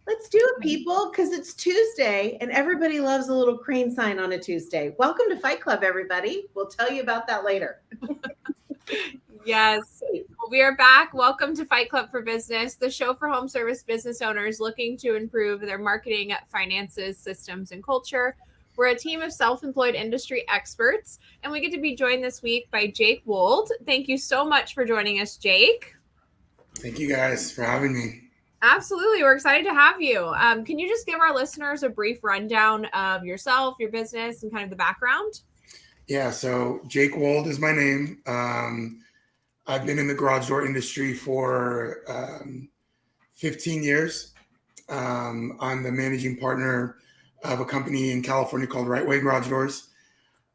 Let's do it, people, because it's Tuesday and everybody loves a little crane sign on a Tuesday. Welcome to Fight Club, everybody. We'll tell you about that later. Yes, well, we are back. Welcome to Fight Club for Business, the show for home service business owners looking to improve their marketing, finances, systems, and culture. We're a team of self-employed industry experts, and we get to be joined this week by Jake Wold. Thank you so much for joining us, Jake. Thank you guys for having me. Absolutely. We're excited to have you. Can you just give our listeners a brief rundown of yourself, your business, and kind of the background? Yeah, so Jake Wold is my name. I've been in the garage door industry for 15 years. I'm the managing partner of a company in California called Right Way Garage Doors.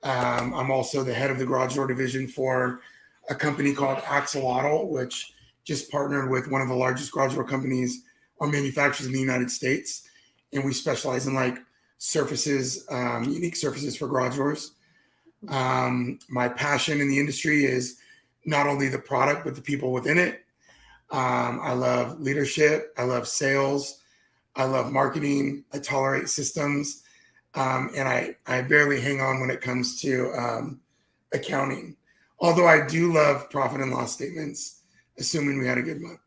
I'm also the head of the garage door division for a company called Axolotl, which just partnered with one of the largest garage door companies or manufacturers in the United States. And we specialize in like surfaces, unique surfaces for garage doors. My passion in the industry is not only the product, but the people within it. I love leadership. I love sales. I love marketing. I tolerate systems. And I barely hang on when it comes to accounting. Although I do love profit and loss statements, assuming we had a good month.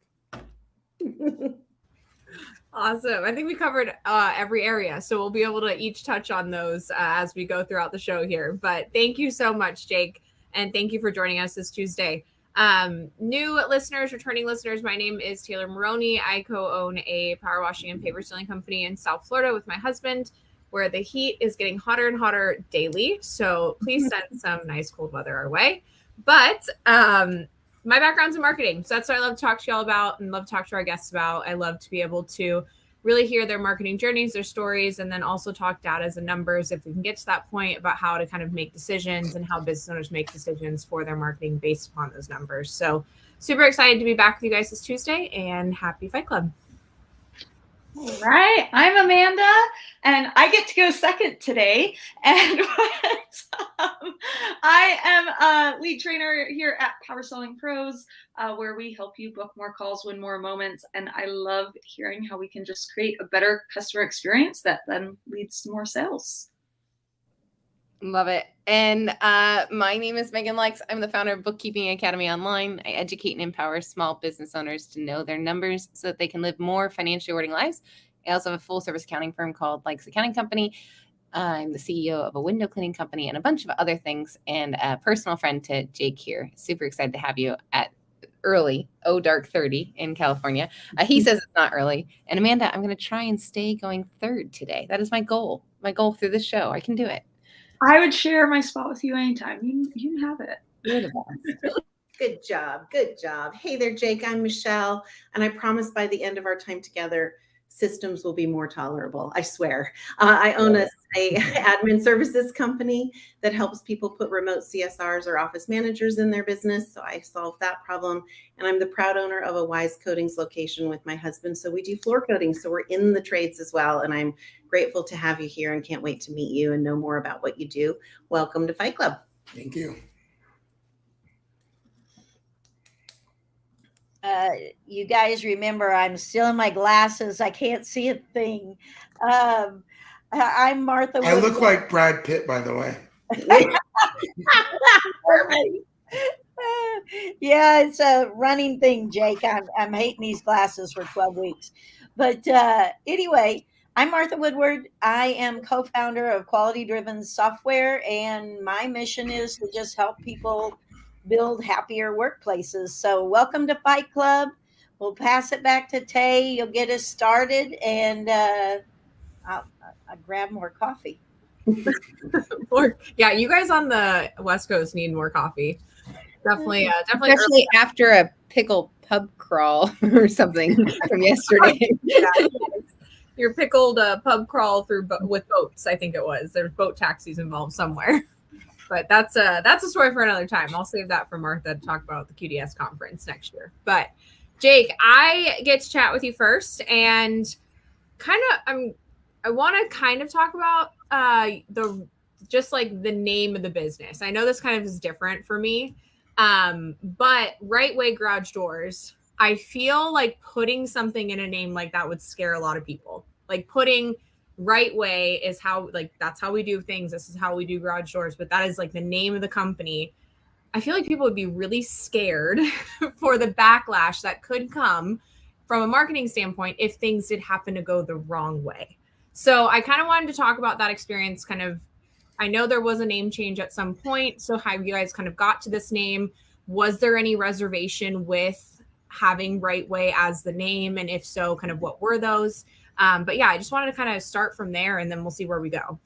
Awesome. I think we covered every area, so we'll be able to each touch on those as we go throughout the show here. But thank you so much, Jake, and thank you for joining us this Tuesday. New listeners, returning listeners, my name is Taylor Maroney. I co-own a power washing and paper sealing company in South Florida with my husband, where the heat is getting hotter and hotter daily. So please send some nice cold weather our way. But my background's in marketing. So that's what I love to talk to y'all about and love to talk to our guests about. I love to be able to really hear their marketing journeys, their stories, and then also talk data and numbers if we can get to that point about how to kind of make decisions and how business owners make decisions for their marketing based upon those numbers. So super excited to be back with you guys this Tuesday, and happy Fight Club. All right, I'm Amanda, and I get to go second today. And I am a lead trainer here at Power Selling Pros, where we help you book more calls, win more moments. And I love hearing how we can just create a better customer experience that then leads to more sales. Love it. And my name is Megan Likes. I'm the founder of Bookkeeping Academy Online. I educate and empower small business owners to know their numbers so that they can live more financially rewarding lives. I also have a full service accounting firm called Likes Accounting Company. I'm the CEO of a window cleaning company and a bunch of other things, and a personal friend to Jake here. Super excited to have you at early, dark 30 in California. He says it's not early. And Amanda, I'm going to try and stay going third today. That is my goal. My goal through this show. I can do it. I would share my spot with you anytime. You can have it. You're the best. Good job. Good job. Hey there, Jake. I'm Michelle. And I promise by the end of our time together, systems will be more tolerable. I swear. I own a admin services company that helps people put remote CSRs or office managers in their business. So I solve that problem. And I'm the proud owner of a Wise Coatings location with my husband. So we do floor coating. So we're in the trades as well. And I'm grateful to have you here and can't wait to meet you and know more about what you do. Welcome to Fight Club. Thank you. You guys remember I'm still in my glasses. I can't see a thing. I'm Martha. I look like Brad Pitt, by the way. Perfect. Yeah, it's a running thing, Jake. I'm hating these glasses for 12 weeks. But anyway, I'm Martha Woodward. I am co-founder of Quality Driven Software, and my mission is to just help people build happier workplaces. So welcome to Fight Club. We'll pass it back to Tay. You'll get us started, and I'll grab more coffee. Yeah, you guys on the West Coast need more coffee. Definitely. Especially after a pickle pub crawl or something from yesterday. Your pickled pub crawl through with boats, I think it was. There's boat taxis involved somewhere. But that's a story for another time. I'll save that for Martha to talk about the QDS conference next year. But Jake, I get to chat with you first, and I want to kind of talk about the name of the business. I know this kind of is different for me, but Right Way Garage Doors. I feel like putting something in a name like that would scare a lot of people. Like putting Right Way is how, like, that's how we do things. This is how we do garage doors, but that is like the name of the company. I feel like people would be really scared for the backlash that could come from a marketing standpoint if things did happen to go the wrong way. So I kind of wanted to talk about that experience. Kind of, I know there was a name change at some point. So how you guys kind of got to this name? Was there any reservation with having Right Way as the name? And if so, kind of what were those? But yeah, I just wanted to kind of start from there and then we'll see where we go.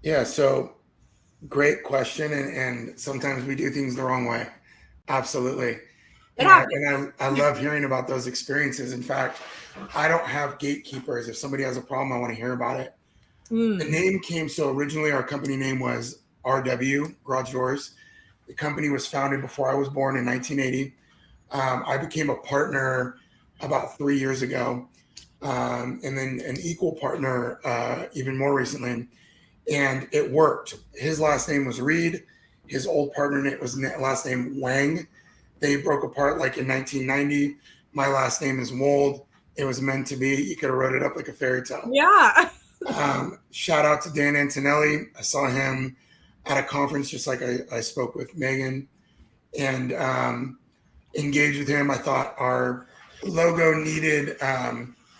Yeah. So great question. And sometimes we do things the wrong way. Absolutely. I love hearing about those experiences. In fact, I don't have gatekeepers. If somebody has a problem, I want to hear about it. The name came, so originally our company name was RW, Garage Doors. The company was founded before I was born in 1980. I became a partner about 3 years ago, and then an equal partner even more recently. And it worked. His last name was Reed. His old partner was last name Wang. They broke apart like in 1990. My last name is Wold. It was meant to be. You could have wrote it up like a fairy tale. Yeah. Shout out to Dan Antonelli. I saw him at a conference, just like I spoke with Megan, and engaged with him. I thought our logo needed,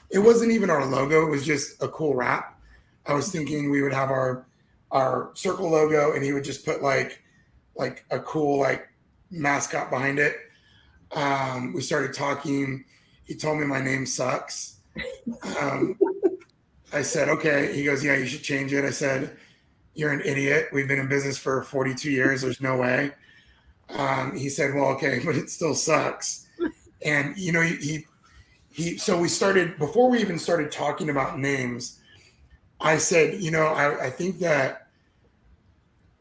it wasn't even our logo. It was just a cool wrap. I was thinking we would have our circle logo and he would just put like a cool like mascot behind it. We started talking. He told me my name sucks. I said, okay. He goes, yeah, you should change it. I said, you're an idiot. We've been in business for 42 years. There's no way. He said, well, okay, but it still sucks. And, you know, so we started, before we even started talking about names, I said, you know, I think that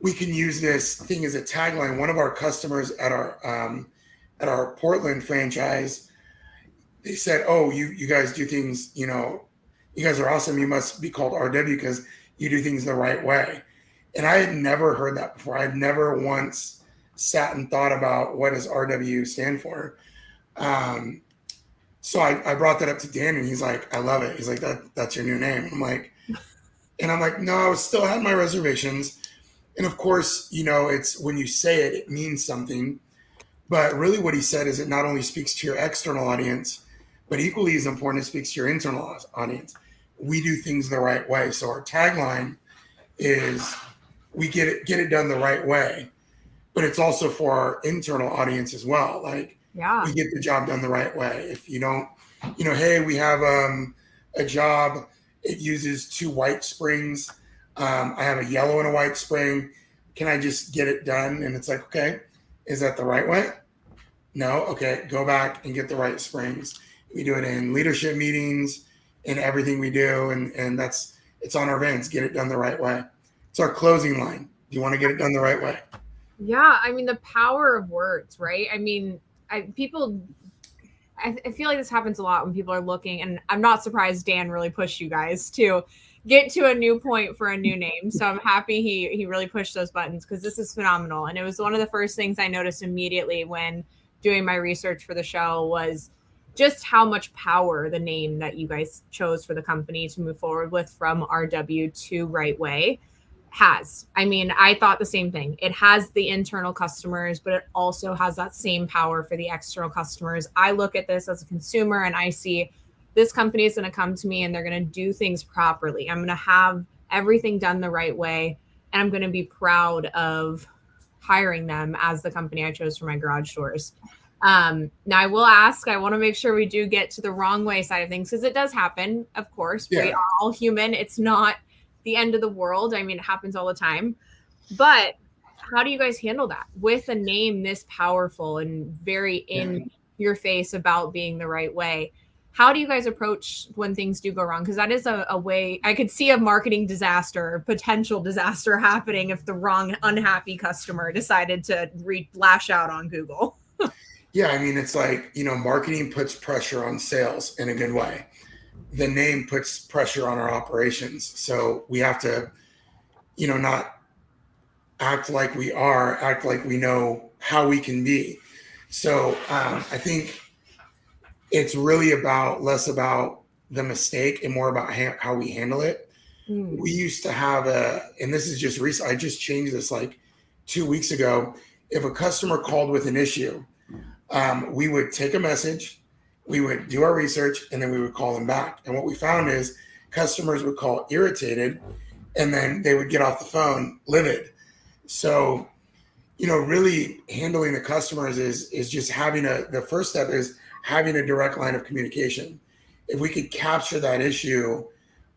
we can use this thing as a tagline. One of our customers at our Portland franchise, they said, oh, you guys do things, you know, you guys are awesome. You must be called RW because you do things the right way. And I had never heard that before. I had never once sat and thought about what does RW stand for. So I brought that up to Dan and he's like, I love it. He's like, that's your new name. I'm like, no, I still had my reservations. And of course, you know, it's when you say it, it means something. But really what he said is it not only speaks to your external audience, but equally as important, it speaks to your internal audience. We do things the right way. So our tagline is we get it done the right way. But it's also for our internal audience as well. Like, yeah, we get the job done the right way. If you don't, you know, hey, we have a job. It uses 2 white springs. I have a yellow and a white spring. Can I just get it done? And it's like, okay, is that the right way? No. Okay, go back and get the right springs. We do it in leadership meetings and everything we do. And it's on our vans. Get it done the right way. It's our closing line. Do you want to get it done the right way? Yeah. I mean, the power of words, right? I mean, I feel like this happens a lot when people are looking, and I'm not surprised Dan really pushed you guys to get to a new point for a new name. So I'm happy he really pushed those buttons because this is phenomenal. And it was one of the first things I noticed immediately when doing my research for the show was just how much power the name that you guys chose for the company to move forward with from RW to Right Way has. I mean, I thought the same thing. It has the internal customers, but it also has that same power for the external customers. I look at this as a consumer and I see this company is going to come to me and they're going to do things properly. I'm going to have everything done the right way. And I'm going to be proud of hiring them as the company I chose for my garage doors. Now I will ask, I want to make sure we do get to the wrong way side of things because it does happen. Of course, we are all human. It's not the end of the world. I mean, it happens all the time, but how do you guys handle that with a name this powerful and very in your face about being the right way? How do you guys approach when things do go wrong? Because that is a way I could see a marketing disaster, a potential disaster happening if the wrong unhappy customer decided to lash out on Google. Yeah. I mean, it's like, you know, marketing puts pressure on sales in a good way. The name puts pressure on our operations. So we have to, you know, not act like we are, act like we know how we can be. So I think it's really less about the mistake and more about how we handle it. We used to have and this is just recent, I just changed this like 2 weeks ago. If a customer called with an issue, we would take a message, we would do our research, and then we would call them back. And what we found is customers would call irritated, and then they would get off the phone livid. So, really handling the customers is just having the first step is having a direct line of communication. If we could capture that issue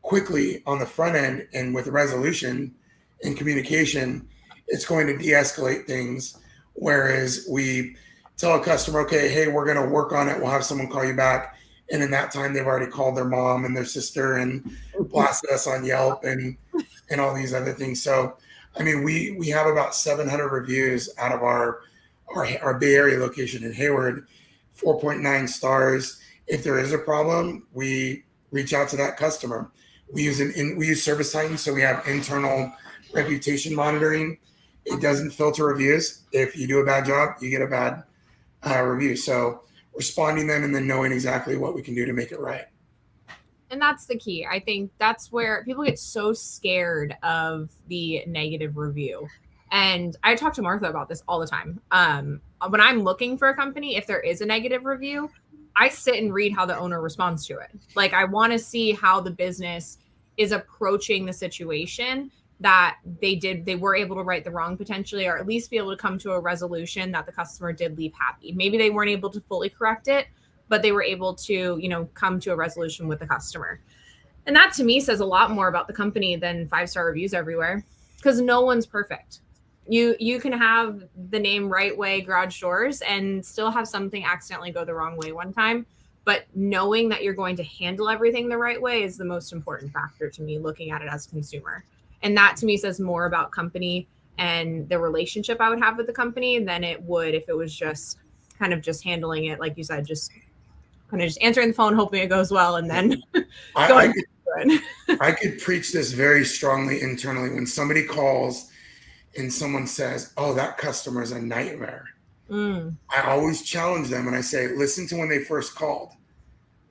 quickly on the front end and with resolution and communication, it's going to de-escalate things. Whereas we tell a customer, okay, hey, we're going to work on it, we'll have someone call you back. And in that time, they've already called their mom and their sister and blasted us on Yelp and all these other things. So, I mean, we have about 700 reviews out of our Bay Area location in Hayward, 4.9 stars. If there is a problem, we reach out to that customer. We use Service Titan, so we have internal reputation monitoring. It doesn't filter reviews. If you do a bad job, you get a bad review. So responding them and then knowing exactly what we can do to make it right. And that's the key. I think that's where people get so scared of the negative review. And I talk to Martha about this all the time. When I'm looking for a company, if there is a negative review, I sit and read how the owner responds to it. Like, I want to see how the business is approaching the situation, that they were able to right the wrong potentially, or at least be able to come to a resolution that the customer did leave happy. Maybe they weren't able to fully correct it, but they were able to, come to a resolution with the customer. And that to me says a lot more about the company than 5-star reviews everywhere, because no one's perfect. You can have the name Right Way Garage Doors and still have something accidentally go the wrong way one time. But knowing that you're going to handle everything the right way is the most important factor to me, looking at it as a consumer. And that to me says more about company and the relationship I would have with the company than it would if it was just kind of just handling it, like you said, just kind of just answering the phone, hoping it goes well, and then I could preach this very strongly internally. When somebody calls and someone says, oh, that customer is a nightmare, I always challenge them and I say, listen to when they first called.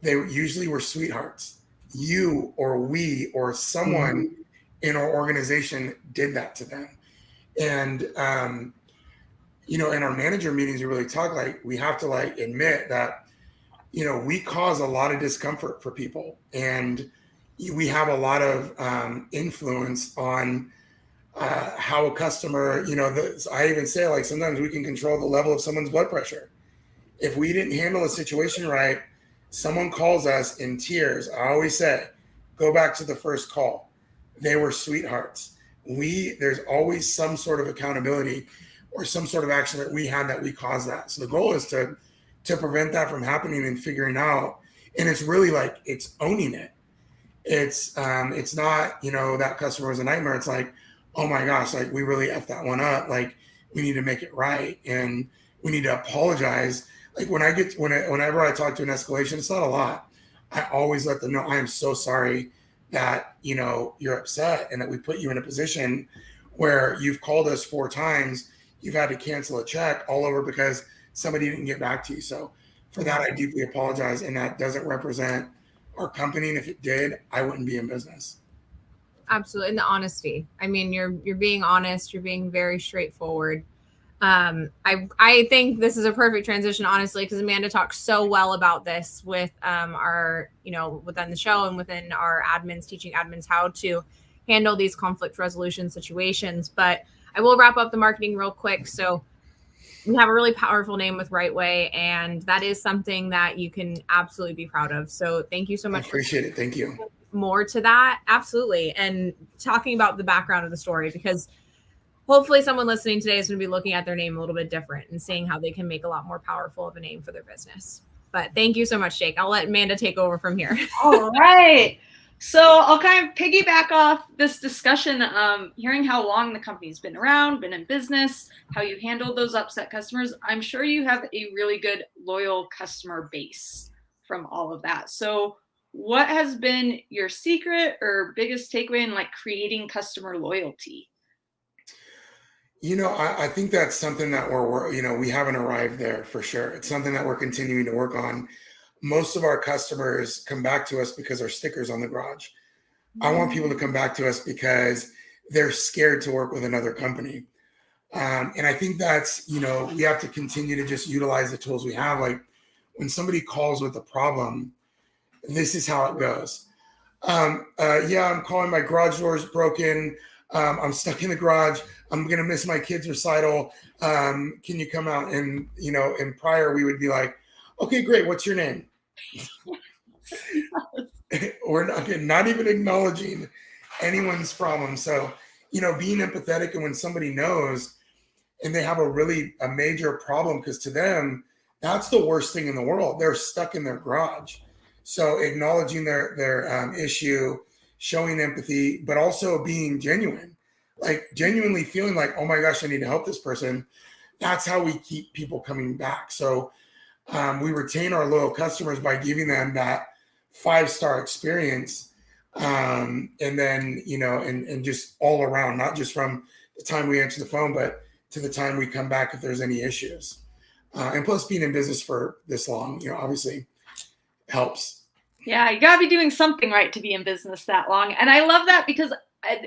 They usually were sweethearts. You or we or someone in our organization did that to them. And, in our manager meetings, we really talk, like, we have to admit that, we cause a lot of discomfort for people, and we have a lot of influence on how a customer, I even say, sometimes we can control the level of someone's blood pressure. If we didn't handle a situation right, someone calls us in tears, I always say, go back to the first call. They were sweethearts. There's always some sort of accountability or some sort of action that we had that we caused that. So the goal is to prevent that from happening and figuring out. And it's really it's owning it. It's not, that customer was a nightmare. It's like, oh my gosh, we really effed that one up. We need to make it right. And we need to apologize. Whenever I talk to an escalation, it's not a lot. I always let them know, I am so sorry that, you're upset and that we put you in a position where you've called us 4 times. You've had to cancel a check all over because somebody didn't get back to you. So for that, I deeply apologize. And that doesn't represent our company. And if it did, I wouldn't be in business. Absolutely. And the honesty. I mean, you're being honest. You're being very straightforward. I think this is a perfect transition, honestly, because Amanda talks so well about this with our, within the show and within our admins, teaching admins how to handle these conflict resolution situations. But I will wrap up the marketing real quick. So we have a really powerful name with Right Way, and that is something that you can absolutely be proud of. So thank you so much. I appreciate it. Thank you. More to that. Absolutely. And talking about the background of the story, because hopefully someone listening today is going to be looking at their name a little bit different and seeing how they can make a lot more powerful of a name for their business. But thank you so much, Jake. I'll let Amanda take over from here. All right. So I'll kind of piggyback off this discussion, hearing how long the company's been around, been in business, how you handle those upset customers. I'm sure you have a really good loyal customer base from all of that. So what has been your secret or biggest takeaway in creating customer loyalty? I think that's something that we haven't arrived there for sure. It's something that we're continuing to work on. most of our customers come back to us because our stickers on the garage. I want people to come back to us because they're scared to work with another company. And I think that's, you know, we have to continue to just utilize the tools we have. Like when somebody calls with a problem, this is how it goes. Yeah, I'm calling, my garage door is broken. I'm stuck in the garage. I'm going to miss my kid's recital. Can you come out? And, you know, and prior we would be like, okay, great. What's your name? We're not even acknowledging anyone's problem. So, you know, being empathetic, and when somebody knows and they have a major problem, because to them, that's the worst thing in the world. They're stuck in their garage. So acknowledging their issue, showing empathy, but also being genuine, like genuinely feeling like, oh my gosh, I need to help this person. That's how we keep people coming back. So we retain our loyal customers by giving them that 5-star experience. And then, you know, and just all around, not just from the time we answer the phone, but to the time we come back if there's any issues. And plus being in business for this long, you know, obviously helps. Yeah, you gotta be doing something right to be in business that long. And I love that, because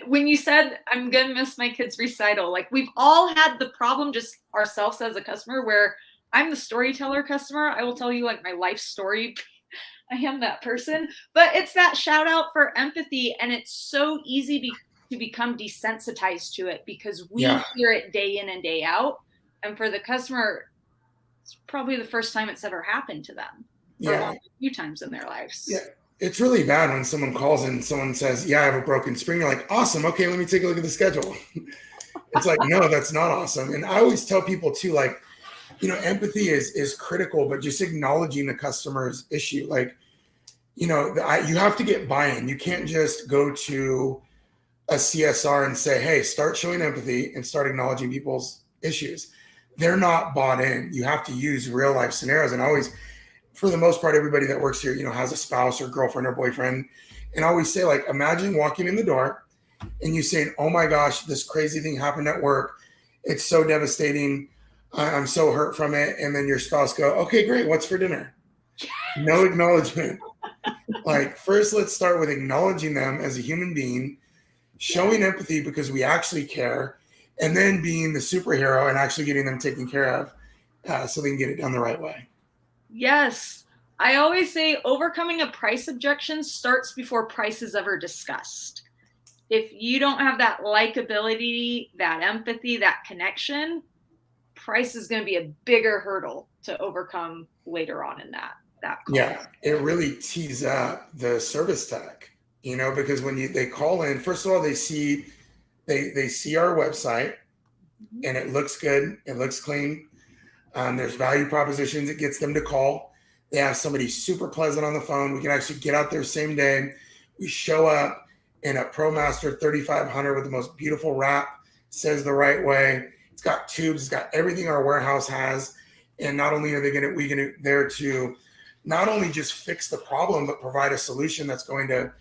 when you said, I'm gonna miss my kid's recital, like we've all had the problem just ourselves as a customer, where I'm the storyteller customer. I will tell you like my life story. I am that person, but it's that shout out for empathy. And it's so easy to become desensitized to it because we hear it day in and day out. And for the customer, it's probably the first time it's ever happened to them. Yeah. A few times in their lives. Yeah. It's really bad when someone calls and someone says, yeah, I have a broken spring. You're like, awesome. Okay, let me take a look at the schedule. It's like, no, that's not awesome. And I always tell people too, like, you know, empathy is critical, but just acknowledging the customer's issue. Like, you know, you have to get buy-in. You can't just go to a CSR and say, hey, start showing empathy and start acknowledging people's issues. They're not bought in. You have to use real life scenarios. And always, for the most part, everybody that works here, you know, has a spouse or girlfriend or boyfriend. And I always say, like, imagine walking in the door and you saying, oh my gosh, this crazy thing happened at work. It's so devastating. I'm so hurt from it. And then your spouse go, okay, great. What's for dinner? No acknowledgement. Like, first, let's start with acknowledging them as a human being, showing empathy because we actually care, and then being the superhero and actually getting them taken care of so they can get it done the right way. Yes. I always say overcoming a price objection starts before price is ever discussed. If you don't have that likability, that empathy, that connection, price is going to be a bigger hurdle to overcome later on in that call. Yeah, it really tees up the service tech, you know, because when they call in, first of all, they see our website and it looks good. It looks clean. There's value propositions. It gets them to call. They have somebody super pleasant on the phone. We can actually get out there same day. We show up in a ProMaster 3500 with the most beautiful wrap, says the right way. It's got tubes. It's got everything our warehouse has. And not only are we there to not only just fix the problem, but provide a solution that's going to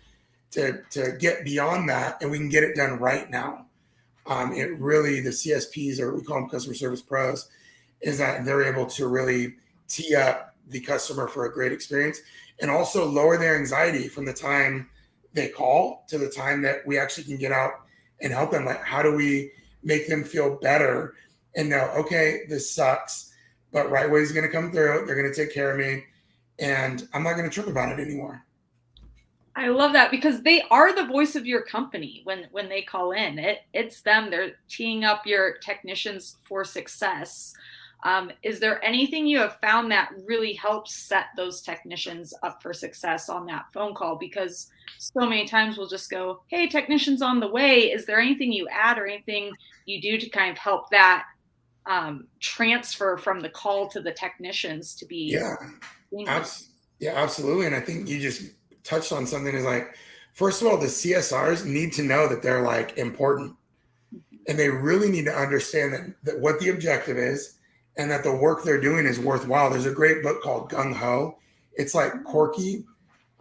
get beyond that, and we can get it done right now. It really, the CSPs, or we call them customer service pros, is that they're able to really tee up the customer for a great experience and also lower their anxiety from the time they call to the time that we actually can get out and help them. Like, how do we make them feel better and know, okay, this sucks, but Right Way is going to come through. They're going to take care of me, and I'm not going to trip about it anymore. I love that, because they are the voice of your company when they call in. It's them. They're teeing up your technicians for success. Is there anything you have found that really helps set those technicians up for success on that phone call? Because so many times we'll just go, hey, technician's on the way. Is there anything you add or anything you do to kind of help that transfer from the call to the technicians to be? Yeah, absolutely. And I think you just touched on something, is like, first of all, the CSRs need to know that they're like important, and they really need to understand that what the objective is and that the work they're doing is worthwhile. There's a great book called Gung Ho. It's like quirky.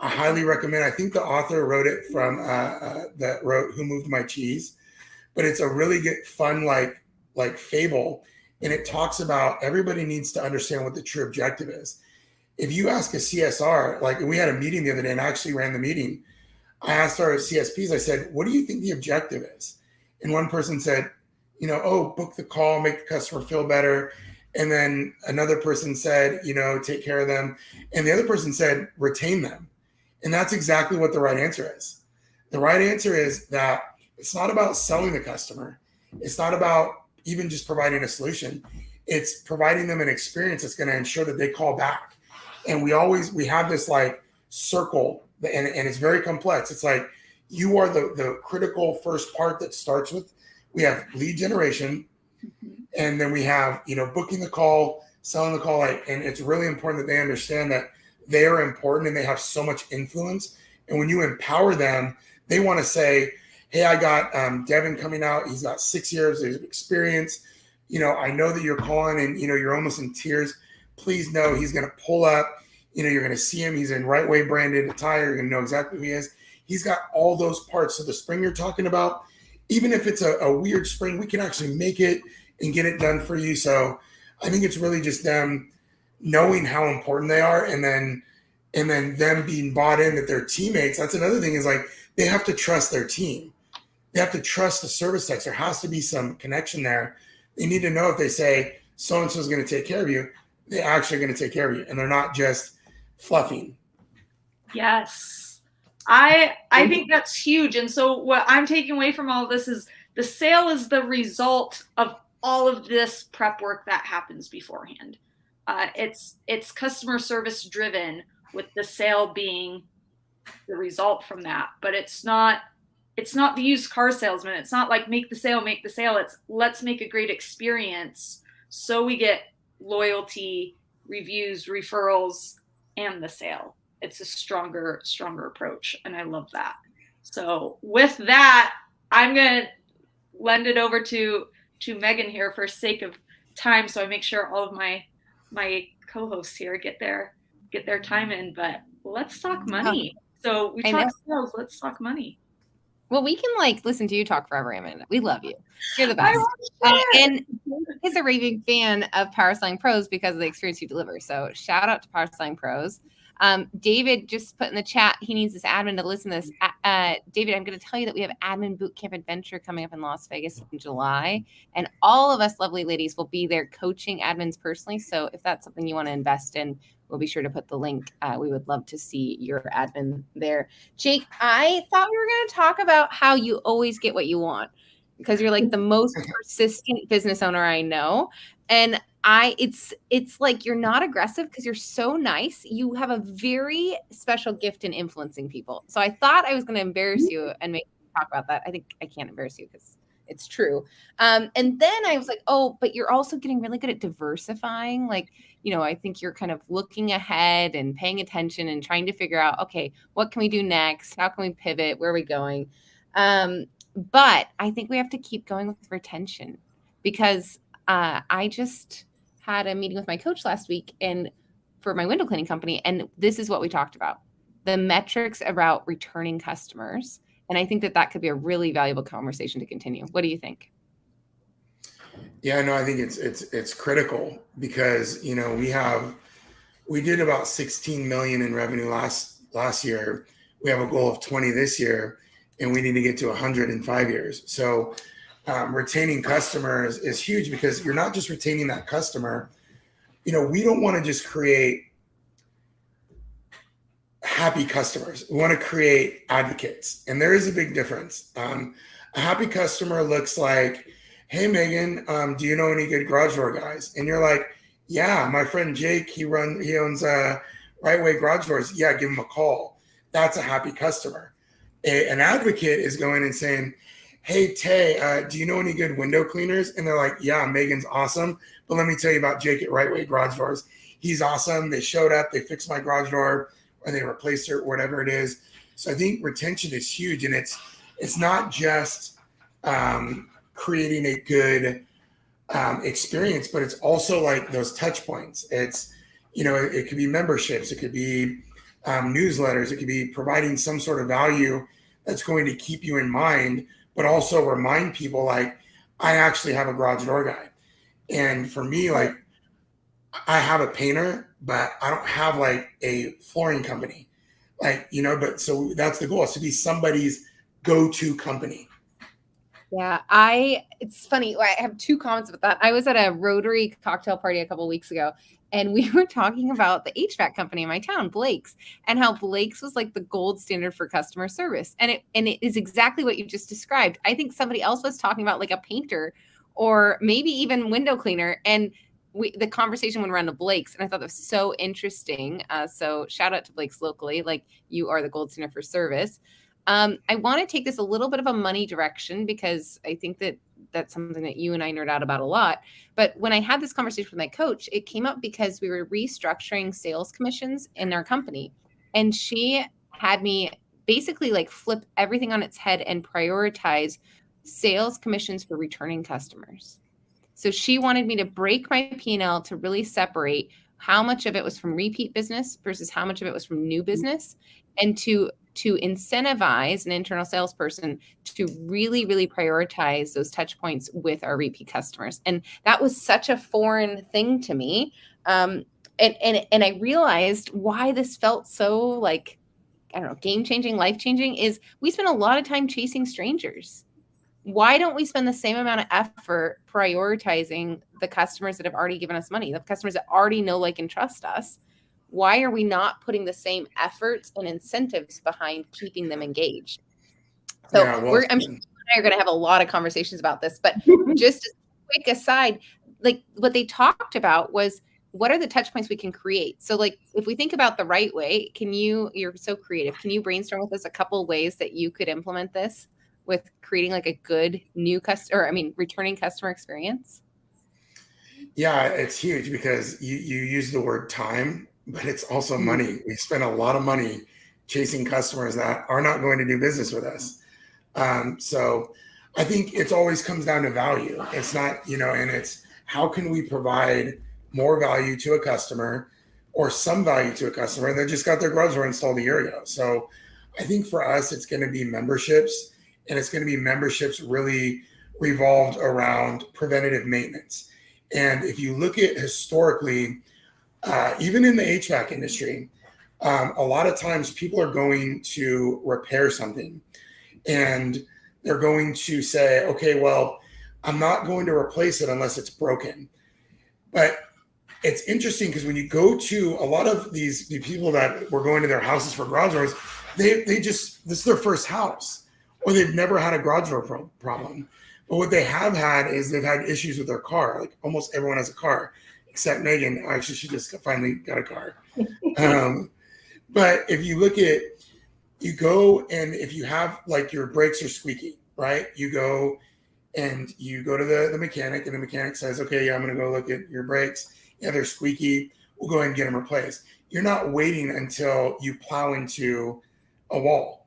I highly recommend. I think the author wrote it from that wrote Who Moved My Cheese, but it's a really good, fun, like fable. And it talks about everybody needs to understand what the true objective is. if you ask a CSR, like we had a meeting the other day and I actually ran the meeting. I asked our CSPs, I said, what do you think the objective is? And one person said, book the call, make the customer feel better. And then another person said, take care of them. And the other person said, retain them. And that's exactly what the right answer is. The right answer is that it's not about selling the customer. It's not about even just providing a solution. It's providing them an experience that's going to ensure that they call back. And we have this like circle, and it's very complex. It's like you are the critical first part that starts with, we have lead generation, and then we have, booking the call, selling the call. And it's really important that they understand that they are important and they have so much influence. And when you empower them, they want to say, hey, I got Devin coming out. He's got 6 years of experience. I know that you're calling and, you're almost in tears. Please know he's going to pull up. You're going to see him. He's in Right Way branded attire. You're going to know exactly who he is. He's got all those parts. So the spring you're talking about, even if it's a weird spring, we can actually make it and get it done for you. So I think it's really just them knowing how important they are, and then them being bought in that they're teammates. That's another thing, is like they have to trust their team. They have to trust the service techs. There has to be some connection there. They need to know if they say so-and-so is going to take care of you, they're actually going to take care of you, and they're not just fluffing. Yes. I think that's huge. And so what I'm taking away from all of this is the sale is the result of all of this prep work that happens beforehand. It's customer service driven, with the sale being the result from that. But it's not the used car salesman. It's not like make the sale. It's let's make a great experience so we get loyalty, reviews, referrals, and the sale. It's a stronger approach, and I love that. So with that, I'm gonna lend it over to Megan here for sake of time, so I make sure all of my co-hosts here get their time in. But let's talk money. So we talk sales. Let's talk money. Well, we can listen to you talk forever, Amanda. We love you. You're the best. And he's a raving fan of Power Selling Pros because of the experience you deliver. So shout out to Power Selling Pros. David just put in the chat, he needs this admin to listen to this. David, I'm going to tell you that we have Admin Bootcamp Adventure coming up in Las Vegas in July. And all of us lovely ladies will be there coaching admins personally. So if that's something you want to invest in, we'll be sure to put the link. We would love to see your admin there. Jake, I thought we were going to talk about how you always get what you want, because you're like the most persistent business owner I know. And it's like you're not aggressive because you're so nice. You have a very special gift in influencing people. So I thought I was going to embarrass you and make you talk about that. I think I can't embarrass you because it's true. And then I was like, oh, but you're also getting really good at diversifying. I think you're kind of looking ahead and paying attention and trying to figure out, okay, what can we do next? How can we pivot? Where are we going? But I think we have to keep going with retention, because I just had a meeting with my coach last week and for my window cleaning company. And this is what we talked about: the metrics about returning customers. And I think that could be a really valuable conversation to continue. What do you think? Yeah, no, I think it's critical, because, we did about 16 million in revenue last year. We have a goal of 20 this year, and we need to get to 100 in 5 years. So retaining customers is huge, because you're not just retaining that customer. We don't want to just create happy customers. We want to create advocates. And there is a big difference. A happy customer looks like, hey, Megan, do you know any good garage door guys? And you're like, yeah, my friend Jake, he owns Right Way Garage Doors. Yeah, give him a call. That's a happy customer. An advocate is going and saying, hey, Tay, do you know any good window cleaners? And they're like, yeah, Megan's awesome. But let me tell you about Jake at Right Way Garage Doors. He's awesome. They showed up, they fixed my garage door, or they replaced it, or whatever it is. So I think retention is huge. And it's not just creating a good experience, but it's also like those touch points. It's, it could be memberships, it could be newsletters, it could be providing some sort of value that's going to keep you in mind, but also remind people, like, I actually have a garage door guy. And for me, like, I have a painter, but I don't have like a flooring company, like, but so that's the goal, is to be somebody's go-to company. Yeah, it's funny. I have two comments about that. I was at a Rotary cocktail party a couple of weeks ago, and we were talking about the HVAC company in my town, Blake's, and how Blake's was like the gold standard for customer service. And it is exactly what you just described. I think somebody else was talking about like a painter or maybe even window cleaner. And the conversation went around to Blake's, and I thought that was so interesting. So shout out to Blake's locally, like you are the gold standard for service. I want to take this a little bit of a money direction because I think that that's something that you and I nerd out about a lot. But when I had this conversation with my coach, it came up because we were restructuring sales commissions in our company. And she had me basically like flip everything on its head and prioritize sales commissions for returning customers. So she wanted me to break my P&L to really separate how much of it was from repeat business versus how much of it was from new business, and to incentivize an internal salesperson to really, really prioritize those touch points with our repeat customers. And that was such a foreign thing to me. And I realized why this felt so like, I don't know, game-changing, life-changing, is we spend a lot of time chasing strangers. Why don't we spend the same amount of effort prioritizing the customers that have already given us money, the customers that already know, like, and trust us? Why are we not putting the same efforts and incentives behind keeping them engaged? So Yeah, well, I'm sure you and I are going to have a lot of conversations about this, but just a quick aside, like what they talked about was, what are the touch points we can create? So like, if we think about the right way, you're so creative. Can you brainstorm with us a couple of ways that you could implement this with creating like a good returning customer experience? Yeah, it's huge because you use the word time, but it's also money. We spend a lot of money chasing customers that are not going to do business with us. So I think it always comes down to value. It's not, and it's how can we provide more value to a customer or some value to a customer that just got their garage door installed a year ago. So I think for us, it's going to be memberships, and it's going to be memberships really revolved around preventative maintenance. And if you look at historically, even in the HVAC industry, a lot of times people are going to repair something and they're going to say, okay, well, I'm not going to replace it unless it's broken. But it's interesting because when you go to a lot of the people that were going to their houses for garage doors, they just, this is their first house, or they've never had a garage door problem. But what they have had is they've had issues with their car. Like almost everyone has a car, except Megan. Actually, she just finally got a car. But if you look at, you go and if you have like your brakes are squeaky, right? You go to the mechanic, and the mechanic says, okay, yeah, I'm going to go look at your brakes. Yeah, they're squeaky. We'll go ahead and get them replaced. You're not waiting until you plow into a wall.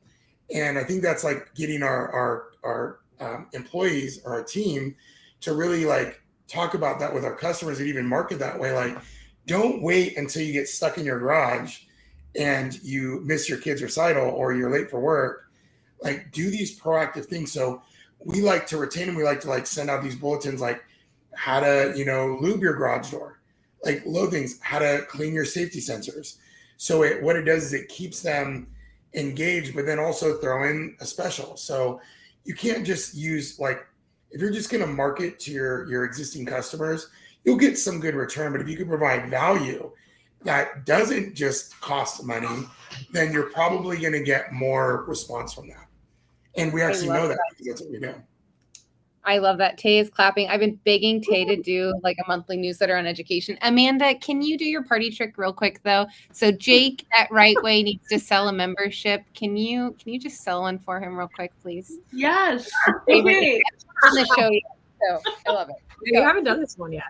And I think that's like getting our employees or our team to really like talk about that with our customers and even market that way. Like, don't wait until you get stuck in your garage and you miss your kid's recital or you're late for work. Like, do these proactive things. So we like to retain them. We like to like send out these bulletins, like how to, lube your garage door, like low things, how to clean your safety sensors. So what it does is it keeps them engaged, but then also throw in a special. So you can't just use, like, if you're just going to market to your existing customers, you'll get some good return. But if you can provide value that doesn't just cost money, then you're probably going to get more response from that. And we actually know that because that's what we do. I love that. Tay is clapping. I've been begging Tay to do like a monthly newsletter on education. Amanda, can you do your party trick real quick though? So Jake at Right Way needs to sell a membership. Can you just sell one for him real quick, please? Yes. Okay. On the show yet, so I love it. You haven't done this one yet.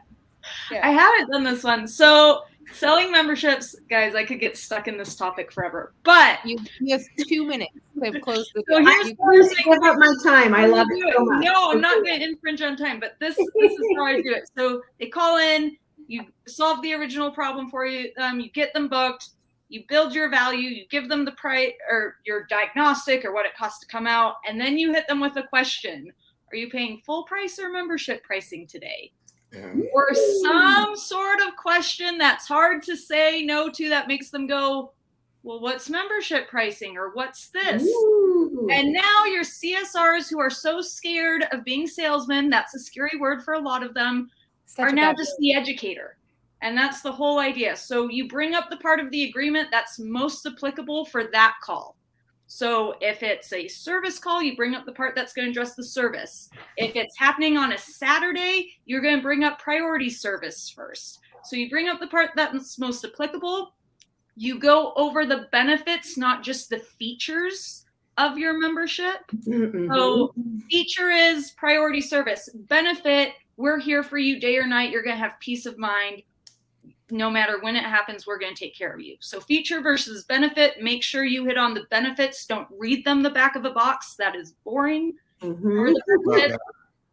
Yeah. I haven't done this one. So selling memberships, guys, I could get stuck in this topic forever. But you have 2 minutes. We've closed the so here's give up my time. I love it so much. No, I'm not going to infringe on time, but this is how I do it. So they call in, you solve the original problem for you, you get them booked, you build your value, you give them the price or your diagnostic or what it costs to come out, and then you hit them with a question. Are you paying full price or membership pricing today? or some sort of question that's hard to say no to that makes them go, well, what's membership pricing, or what's this? Ooh. And now your CSRs, who are so scared of being salesmen, that's a scary word for a lot of them, are now just the educator. And that's the whole idea. So you bring up the part of the agreement that's most applicable for that call. So if it's a service call, you bring up the part that's going to address the service. If it's happening on a Saturday, you're going to bring up priority service first. So you bring up the part that's most applicable. You go over the benefits, not just the features of your membership. Mm-hmm. So feature is priority service. Benefit, we're here for you day or night. You're going to have peace of mind. No matter when it happens, we're going to take care of you. So feature versus benefit, make sure you hit on the benefits. Don't read them the back of a box. That is boring. Mm-hmm.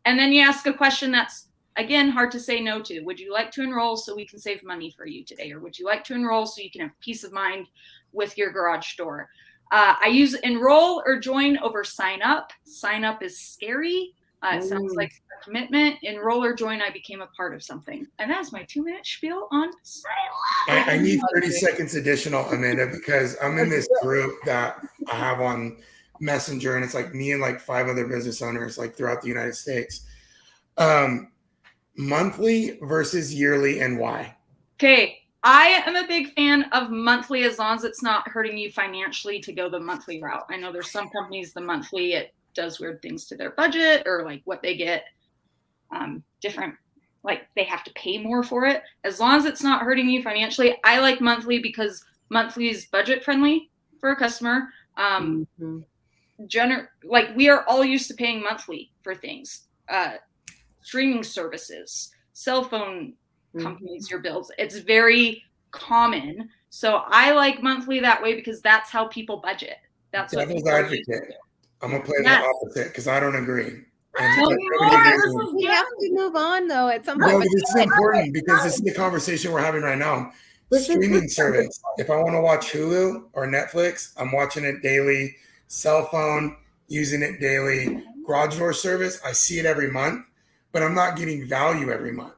And then you ask a question that's, again, hard to say no to. Would you like to enroll so we can save money for you today? Or would you like to enroll so you can have peace of mind with your garage door? I use enroll or join over sign up. Sign up is scary. It sounds like a commitment. Enroll or join, I became a part of something. And that's my 2-minute spiel on sign up. I need 30 seconds additional, Amanda, because I'm in this group that I have on Messenger, and it's like me and like 5 other business owners like throughout the United States. Monthly versus yearly, and why? Okay, I am a big fan of monthly as long as it's not hurting you financially to go the monthly route. I know there's some companies, the monthly, it does weird things to their budget, or like what they get different, like they have to pay more for it. As long as it's not hurting you financially, I like monthly because monthly is budget friendly for a customer. Like we are all used to paying monthly for things. Streaming services, cell phone companies, your bills. It's very common. So I like monthly that way because that's how people budget. That's what devil's advocate. I'm gonna play the opposite because I don't agree. And we have to move on though at some point. No, but this is important because this is the conversation we're having right now. Streaming service. If I want to watch Hulu or Netflix, I'm watching it daily. Cell phone, using it daily. Garage door service, I see it every month, but I'm not getting value every month.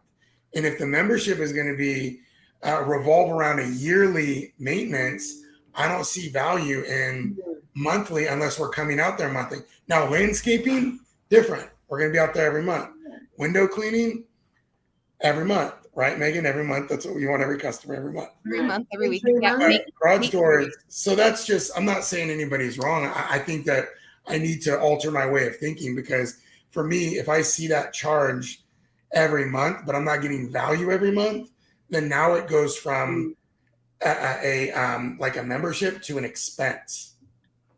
And if the membership is going to be revolve around a yearly maintenance, I don't see value in monthly unless we're coming out there monthly. Now, landscaping, different. We're going to be out there every month. Window cleaning, every month, right, Megan? Every month. That's what we want every customer every month. Every month, every week. Right. Garage doors. So that's just, I'm not saying anybody's wrong. I think that I need to alter my way of thinking because for me, if I see that charge every month, but I'm not getting value every month, then now it goes from like a membership to an expense.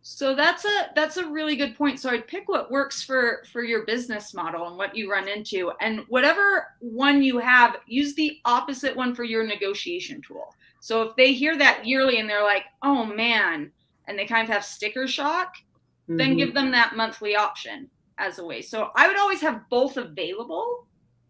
So that's a really good point. So I'd pick what works for your business model and what you run into, and whatever one you have, use the opposite one for your negotiation tool. So if they hear that yearly and they're like, oh man, and they kind of have sticker shock, then give them that monthly option as a way. So I would always have both available,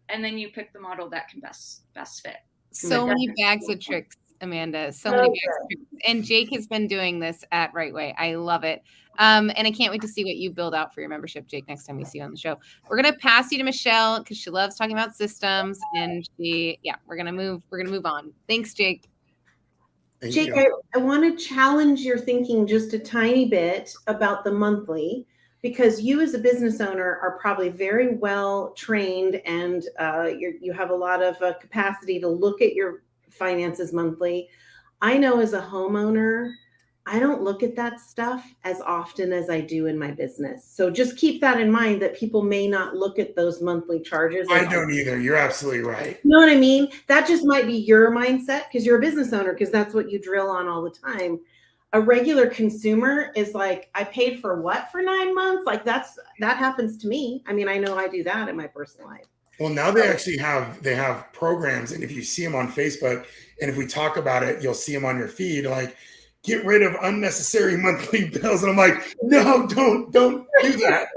and then you pick the model that can best fit. So many bags of tricks, Amanda. So many bags of tricks. And Jake has been doing this at Right Way. I love it. And I can't wait to see what you build out for your membership, Jake, next time we see you on the show. We're gonna pass you to Michelle because she loves talking about systems, and we're gonna move on. Thanks, Jake. Jake, I want to challenge your thinking just a tiny bit about the monthly, because you as a business owner are probably very well trained, and you have a lot of capacity to look at your finances monthly. I know as a homeowner, I don't look at that stuff as often as I do in my business. So just keep that in mind, that people may not look at those monthly charges. I don't either. You're absolutely right. You know what I mean? That just might be your mindset because you're a business owner, because that's what you drill on all the time. A regular consumer is like, I paid for what for 9 months? Like that happens to me. I mean, I know I do that in my personal life. Well, now they actually have programs, and if you see them on Facebook, and if we talk about it, you'll see them on your feed, like get rid of unnecessary monthly bills. And I'm like, no, don't do that.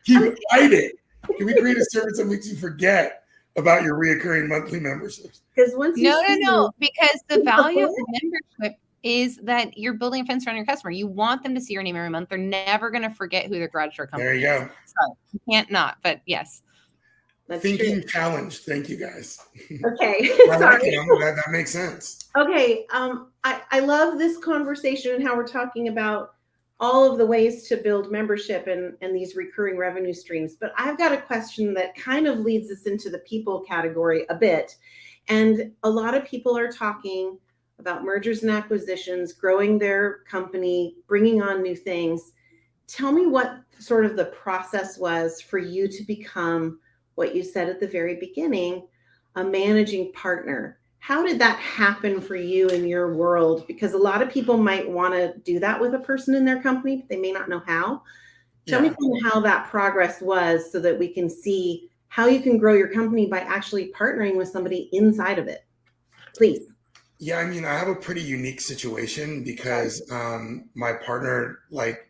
Hide it. Can we create a service that makes you forget about your reoccurring monthly memberships? Because once No, because the value of the membership is that you're building a fence around your customer. You want them to see your name every month. They're never going to forget who their garage door company is. There you go. So you can't not, but yes. That's Thinking true. challenged. Thank you guys. Okay. I like Sorry. it. That makes sense. Okay. I love this conversation and how we're talking about all of the ways to build membership and these recurring revenue streams. But I've got a question that kind of leads us into the people category a bit. And a lot of people are talking about mergers and acquisitions, growing their company, bringing on new things. Tell me what sort of the process was for you to become what you said at the very beginning, a managing partner. How did that happen for you in your world? Because a lot of people might want to do that with a person in their company, but they may not know how. Tell me how that progress was so that we can see how you can grow your company by actually partnering with somebody inside of it. Please. Yeah, I mean, I have a pretty unique situation because my partner, like,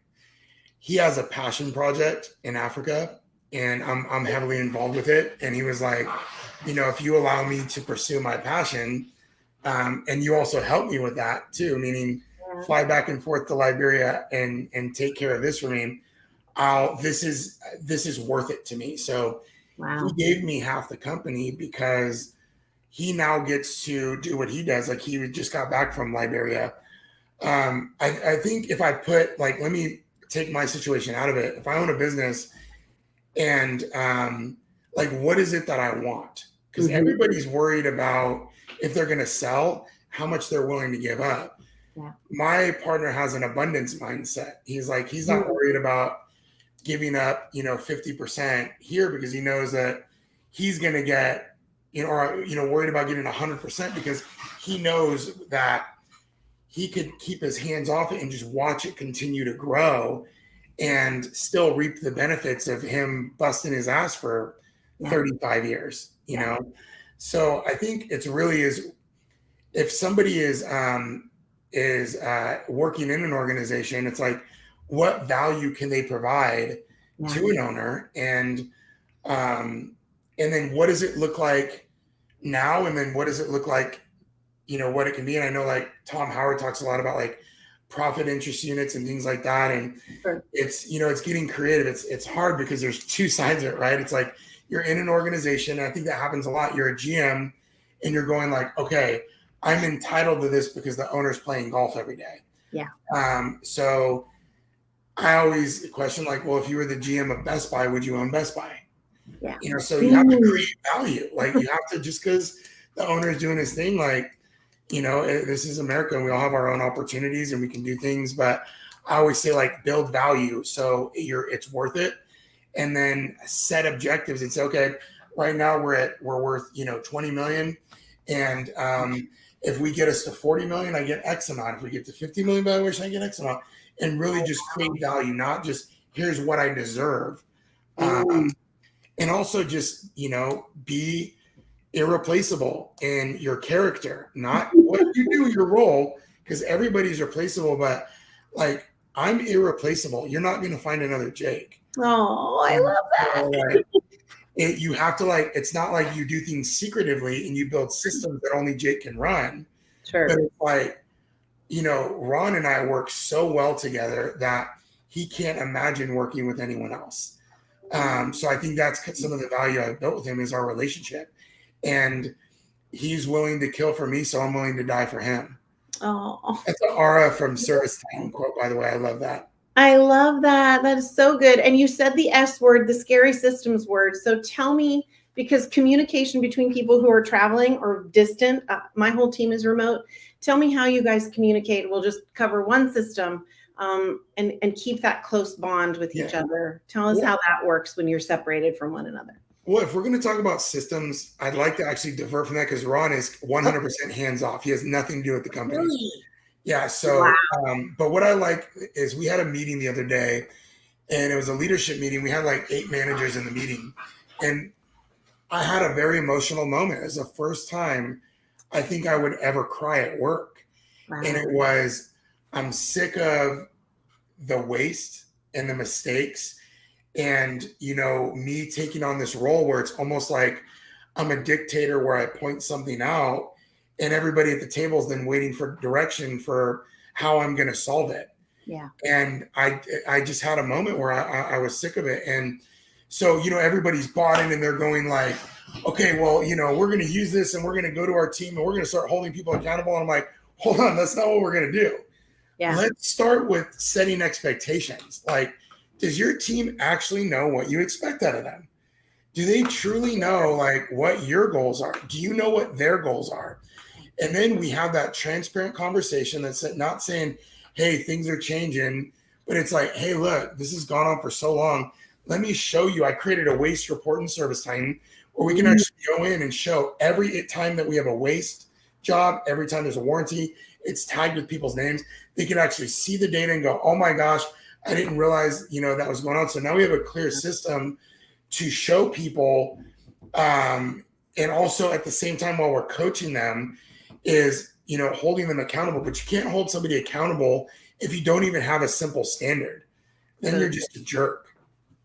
he has a passion project in Africa, and I'm heavily involved with it. And he was like, you know, if you allow me to pursue my passion, and you also help me with that too, meaning fly back and forth to Liberia and take care of this for me, this is worth it to me. So he gave me half the company because he now gets to do what he does. Like, he just got back from Liberia. I think if I put, like, let me take my situation out of it. If I own a business and like, what is it that I want? Because everybody's worried about if they're going to sell, how much they're willing to give up. Yeah. My partner has an abundance mindset. He's like, he's not worried about giving up, 50% here because he knows that he's going to get, worried about getting 100% because he knows that he could keep his hands off it and just watch it continue to grow and still reap the benefits of him busting his ass for 35 years, you know? So I think it's really is, if somebody is working in an organization, it's like, what value can they provide to an owner? And then what does it look like now? And then what does it look like, what it can be? And I know, like, Tom Howard talks a lot about, like, profit interest units and things like that. And it's, it's getting creative. It's hard because there's two sides of it, right? It's like, you're in an organization. And I think that happens a lot. You're a GM and you're going like, okay, I'm entitled to this because the owner's playing golf every day. Yeah. So I always question, like, well, if you were the GM of Best Buy, would you own Best Buy? Yeah. So you have to create value. Like, you have to, just because the owner is doing his thing, like, this is America and we all have our own opportunities and we can do things, but I always say, like, build value so it's worth it. And then set objectives and say, okay, right now we're worth, 20 million. And if we get us to 40 million, I get X amount. If we get to 50 million valuation, I get X amount. And really just create value, not just here's what I deserve. And also just, be irreplaceable in your character, not what you do, your role, because everybody's replaceable, but, like, I'm irreplaceable. You're not going to find another Jake. Oh, I love that. You have to, like, it's not like you do things secretively and you build systems that only Jake can run. Sure. But it's like, Ron and I work so well together that he can't imagine working with anyone else. So I think that's some of the value I've built with him is our relationship. And he's willing to kill for me, so I'm willing to die for him. Oh, That's an Aura from Service Time quote, by the way. I love that. I love that. That is so good. And you said the S word, the scary systems word. So tell me, because communication between people who are traveling or distant, my whole team is remote. Tell me how you guys communicate. We'll just cover one system and keep that close bond with each other. Tell us how that works when you're separated from one another. Well, if we're going to talk about systems, I'd like to actually divert from that because Ron is 100% hands off. He has nothing to do with the company. Really? Yeah. So, but what I like is we had a meeting the other day and it was a leadership meeting. We had like 8 managers in the meeting and I had a very emotional moment. It was the first time I think I would ever cry at work. Wow. And it was, I'm sick of the waste and the mistakes. And, me taking on this role where it's almost like I'm a dictator where I point something out and everybody at the table is then waiting for direction for how I'm going to solve it. Yeah. And I just had a moment where I was sick of it. And So, everybody's bought in and they're going like, okay, well, we're going to use this and we're going to go to our team and we're going to start holding people accountable. And I'm like, hold on, that's not what we're going to do. Yeah. Let's start with setting expectations. Like, does your team actually know what you expect out of them? Do they truly know like what your goals are? Do you know what their goals are? And then we have that transparent conversation that's not saying, hey, things are changing, but it's like, hey, look, this has gone on for so long. Let me show you. I created a waste reporting service time where we can actually go in and show every time that we have a waste job, every time there's a warranty, it's tagged with people's names. They can actually see the data and go, oh my gosh, I didn't realize, that was going on. So now we have a clear system to show people. And also at the same time, while we're coaching them is, holding them accountable, but you can't hold somebody accountable if you don't even have a simple standard. Then you're just a jerk.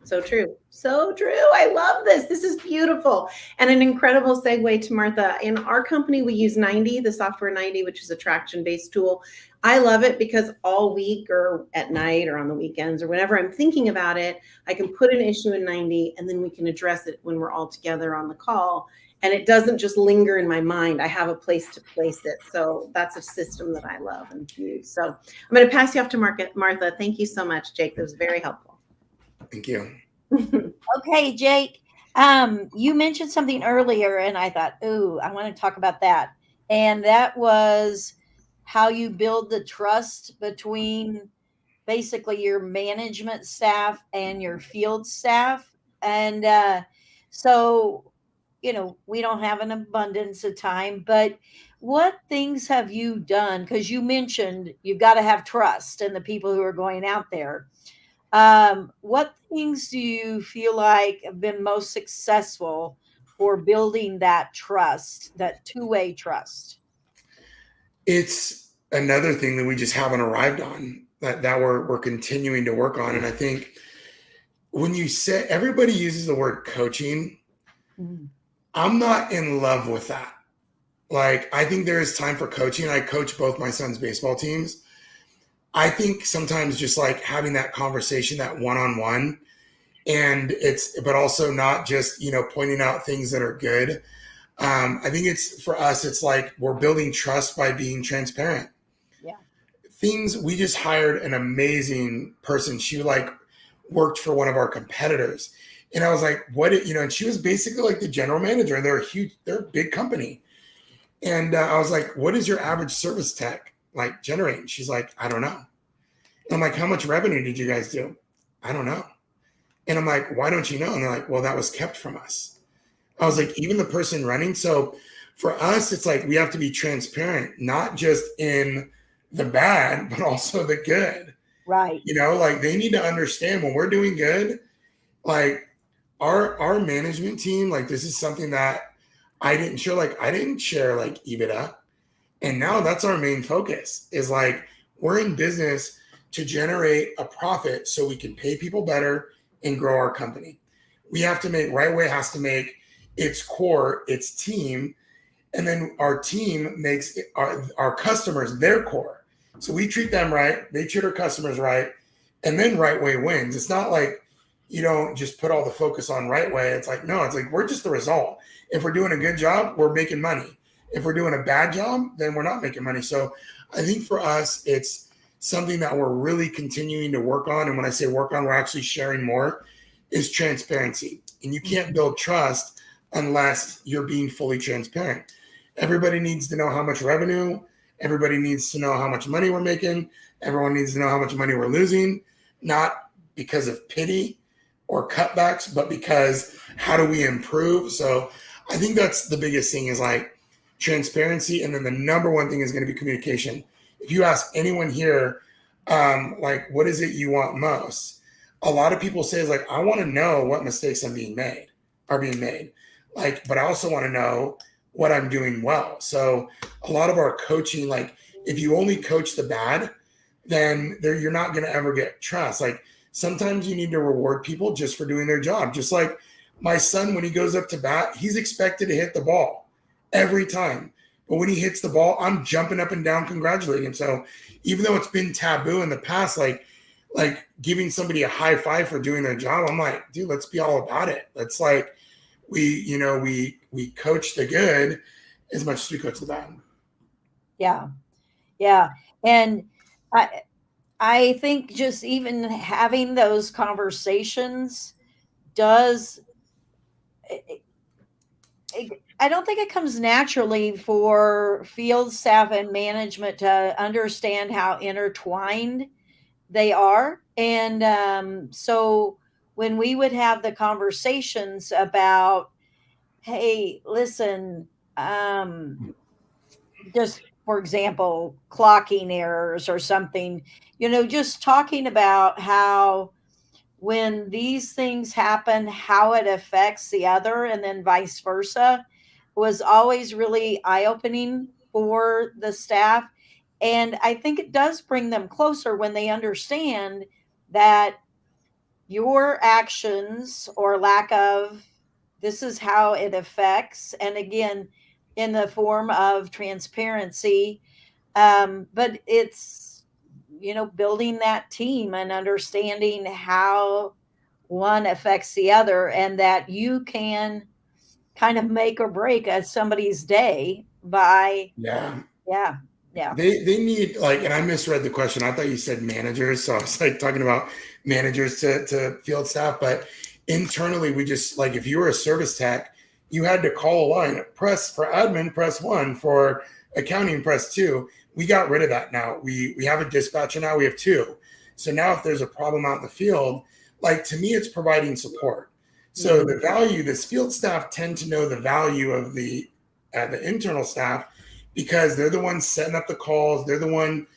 So true. So true. I love this. This is beautiful. And an incredible segue to Martha. In our company, we use 90, the software 90, which is a traction-based tool. I love it because all week or at night or on the weekends or whenever I'm thinking about it, I can put an issue in 90 and then we can address it when we're all together on the call. And it doesn't just linger in my mind. I have a place to place it. So that's a system that I love and use. So I'm going to pass you off to Martha. Thank you so much, Jake. That was very helpful. Thank you. Okay, Jake, you mentioned something earlier and I thought, ooh, I want to talk about that. And that was how you build the trust between basically your management staff and your field staff. And so, we don't have an abundance of time, but what things have you done? Because you mentioned you've got to have trust in the people who are going out there. What things do you feel like have been most successful for building that trust, that two-way trust? It's another thing that we just haven't arrived on that we're continuing to work on. And I think when you say everybody uses the word coaching, I'm not in love with that. Like, I think there is time for coaching. I coach both my son's baseball teams. I think sometimes just like having that conversation, that one-on-one, but also not just, pointing out things that are good. I think for us, it's like we're building trust by being transparent. Yeah. We just hired an amazing person. She worked for one of our competitors. And I was like, and she was basically like the general manager, and they're a big company. And I was like, what is your average service tech generate? And she's like, I don't know. And I'm like, how much revenue did you guys do? I don't know. And I'm like, why don't you know? And they're like, well, that was kept from us. I was like, even the person running. So for us, it's like, we have to be transparent, not just in the bad, but also the good. Right. They need to understand when we're doing good, our management team, this is something that I didn't share. I didn't share EBITDA. And now that's our main focus is we're in business to generate a profit so we can pay people better and grow our company. We have to Right Way has to make its core, its team. And then our team makes our customers their core. So we treat them right. They treat our customers right. And then Right Way wins. It's not like you don't just put all the focus on Right Way. It's like, no, it's like we're just the result. If we're doing a good job, we're making money. If we're doing a bad job, then we're not making money. So I think for us, it's something that we're really continuing to work on. And when I say work on, we're actually sharing more, is transparency. And you can't build trust unless you're being fully transparent. Everybody needs to know how much revenue. Everybody needs to know how much money we're making. Everyone needs to know how much money we're losing, not because of pity or cutbacks, but because how do we improve? So I think that's the biggest thing is transparency. And then the number one thing is going to be communication. If you ask anyone here, what is it you want most? A lot of people say is I want to know what mistakes are being made. But I also want to know what I'm doing well. So a lot of our coaching, if you only coach the bad, then you're not going to ever get trust. Sometimes you need to reward people just for doing their job. Just like my son, when he goes up to bat, he's expected to hit the ball every time. But when he hits the ball, I'm jumping up and down congratulating him. So even though it's been taboo in the past, like giving somebody a high five for doing their job. I'm like, dude, let's be all about it. Let's like, we coach the good as much as we coach the bad. Yeah. Yeah. And I think just even having those conversations does, I don't think it comes naturally for field staff and management to understand how intertwined they are. And so when we would have the conversations about, hey, listen, just for example, clocking errors or something, just talking about how when these things happen, how it affects the other, and then vice versa, was always really eye opening for the staff. And I think it does bring them closer when they understand that your actions or lack of, this is how it affects. And again, in the form of transparency. But it's, building that team and understanding how one affects the other, and that you can kind of make or break somebody's day by, Yeah. yeah. Yeah. They need like, and I misread the question. I thought you said managers. So I was like talking about managers to field staff, but internally we just like, if you were a service tech, you had to call a line, press for admin, press 1, for accounting, press 2. We got rid of that now. We have a dispatcher now, we have 2. So now if there's a problem out in the field, like to me, it's providing support. So the value, this field staff tend to know the value of the internal staff, because they're the ones setting up the calls. They're the one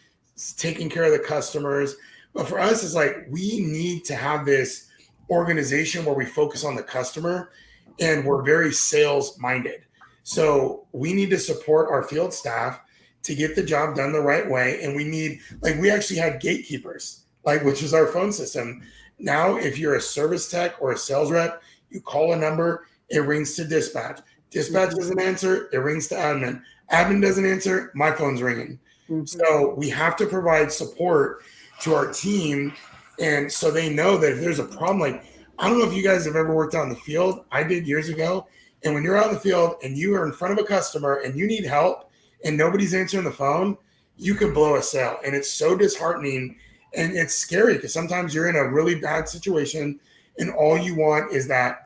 taking care of the customers. But for us, it's like, we need to have this organization where we focus on the customer and we're very sales minded. So we need to support our field staff to get the job done the right way. And we need, like, we actually had gatekeepers, like, which is our phone system. Now, if you're a service tech or a sales rep, you call a number, it rings to dispatch. Dispatch doesn't answer, it rings to admin. Admin doesn't answer, my phone's ringing. So we have to provide support to our team. And so they know that if there's a problem, like, I don't know if you guys have ever worked out in the field. I did years ago. And when you're out in the field and you are in front of a customer and you need help and nobody's answering the phone, you could blow a sale. And it's so disheartening and it's scary, because sometimes you're in a really bad situation and all you want is that,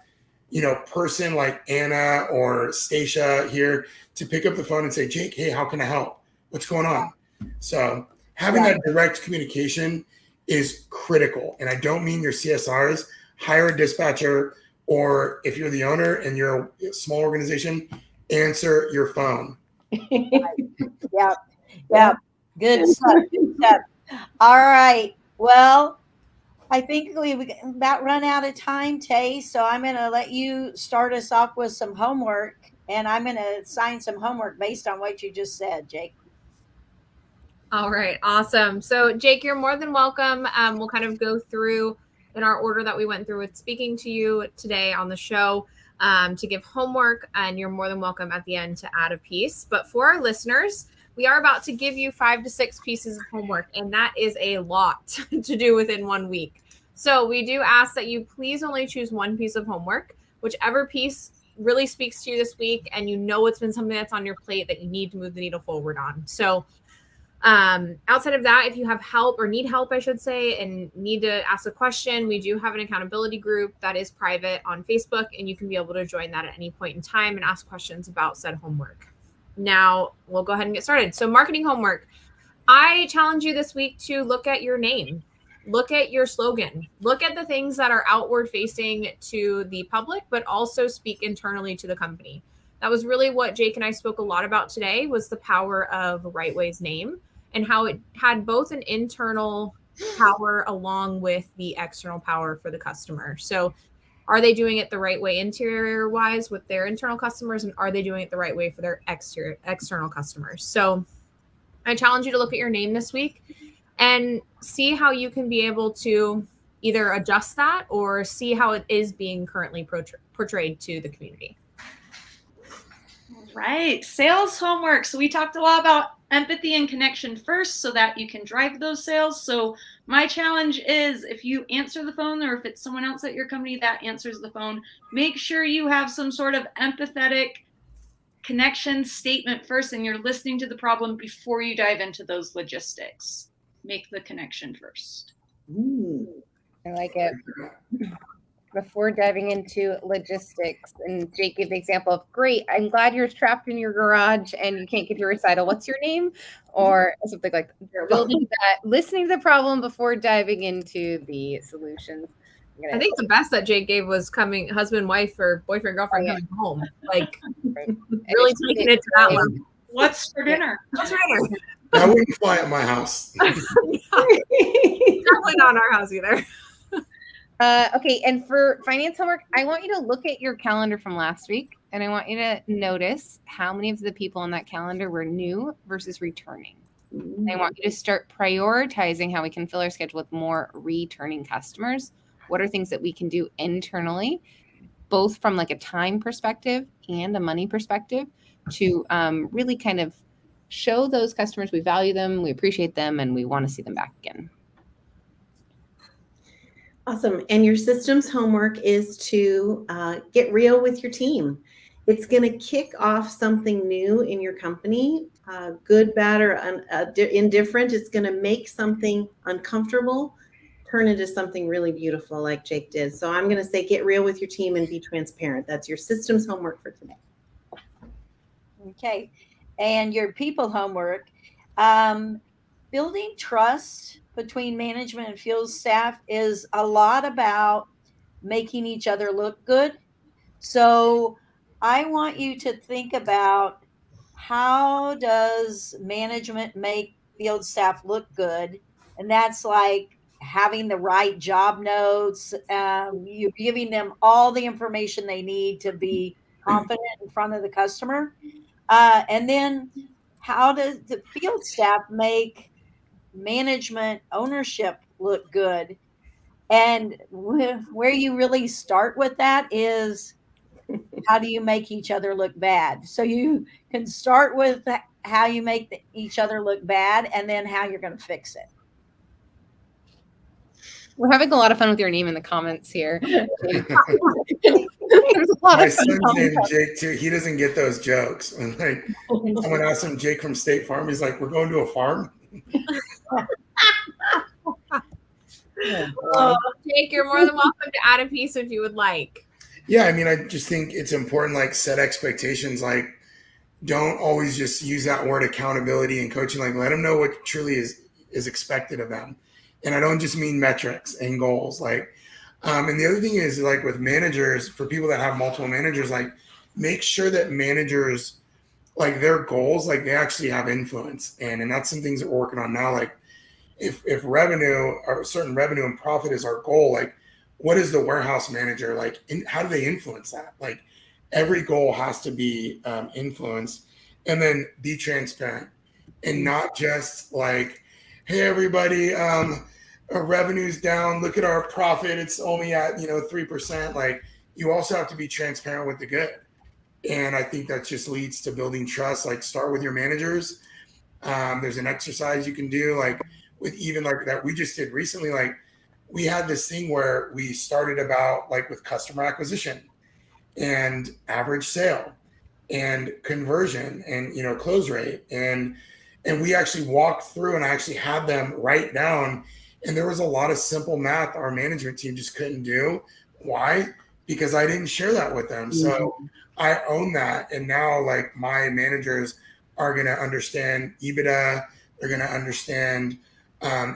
person like Anna or Stacia here to pick up the phone and say, Jake, hey, how can I help? What's going on? So having that direct communication is critical. And I don't mean your CSRs. Hire a dispatcher, or if you're the owner and you're a small organization, answer your phone. Yeah. Good stuff. Good stuff. All right. Well, I think we about run out of time, Tay. So I'm going to let you start us off with some homework, and I'm going to assign some homework based on what you just said, Jake. All right. Awesome. So Jake, you're more than welcome. We'll kind of go through in our order that we went through with speaking to you today on the show, to give homework, and you're more than welcome at the end to add a piece. But for our listeners, we are about to give you 5 to 6 pieces of homework, and that is a lot to do within 1 week. So we do ask that you please only choose one piece of homework, whichever piece really speaks to you this week, and it's been something that's on your plate that you need to move the needle forward on. So outside of that, if you have help or need help, I should say, and need to ask a question, we do have an accountability group that is private on Facebook, and you can be able to join that at any point in time and ask questions about said homework. Now we'll go ahead and get started. So marketing homework. I challenge you this week to look at your name, look at your slogan, look at the things that are outward facing to the public, but also speak internally to the company. That was really what Jake and I spoke a lot about today, was the power of Rightway's name and how it had both an internal power along with the external power for the customer. So are they doing it the right way interior wise with their internal customers, and are they doing it the right way for their external customers? So I challenge you to look at your name this week and see how you can be able to either adjust that or see how it is being currently portrayed to the community. right. Sales homework. So we talked a lot about empathy and connection first so that you can drive those sales. So my challenge is if you answer the phone or if it's someone else at your company that answers the phone, make sure you have some sort of empathetic connection statement first and you're listening to the problem before you dive into those logistics. Make the connection first. I like it. Before diving into logistics, and Jake gave the example of, great, I'm glad you're trapped in your garage and you can't get to your recital. What's your name? Or something like that. Building that, listening to the problem before diving into the solutions. I think the best that Jake gave was coming husband, wife, or boyfriend, girlfriend coming home. Like really taking it to that level. What's for dinner? What's for dinner? That wouldn't fly at my house. Definitely not in our house either. Okay, and for finance homework, I want you to look at your calendar from last week, and I want you to notice how many of the people on that calendar were new versus returning. I want you to start prioritizing how we can fill our schedule with more returning customers. What are things that we can do internally, both from like a time perspective and a money perspective, to really kind of show those customers we value them, we appreciate them, and we want to see them back again. Awesome. And your systems homework is to get real with your team. It's going to kick off something new in your company, good, bad, or indifferent. It's going to make something uncomfortable turn into something really beautiful like Jake did. So I'm going to say get real with your team and be transparent. That's your systems homework for today. Okay. And your people homework, building trust between management and field staff is a lot about making each other look good. So I want you to think about, how does management make field staff look good? And that's like having the right job notes, you giving them all the information they need to be confident in front of the customer. And then how does the field staff make management ownership look good? And where you really start with that is, how do you make each other look bad? So you can start with how you make each other look bad and then how you're going to fix it. We're having a lot of fun with your name in the comments here. There's a lot My of fun son's named comments. Jake too. He doesn't get those jokes. When like someone asks him, Jake from State Farm, he's like, "We're going to a farm." Jake, you're more than welcome to add a piece if you would like. Yeah, I mean, I just think it's important, like, set expectations. Like, don't always just use that word accountability and coaching. Like, let them know what truly is expected of them. And I don't just mean metrics and goals. Like, and the other thing is, like, with managers, for people that have multiple managers, like, make sure that managers, like, their goals, like, they actually have influence. And that's some things that we're working on now. Like, if revenue or certain revenue and profit is our goal, like, what is the warehouse manager like? How do they influence that? Like, every goal has to be influenced, and then be transparent, and not just like, hey, everybody, our revenue's down. Look at our profit. It's only at 3%. Like, you also have to be transparent with the good, and I think that just leads to building trust. Like, start with your managers. There's an exercise you can do, like with even like that we just did recently. Like, we had this thing where we started about like with customer acquisition and average sale and conversion and close rate, and we actually walked through, and I actually had them write down, and there was a lot of simple math our management team just couldn't do. Why? Because I didn't share that with them. So I own that, and now like my managers are going to understand EBITDA, they're going to understand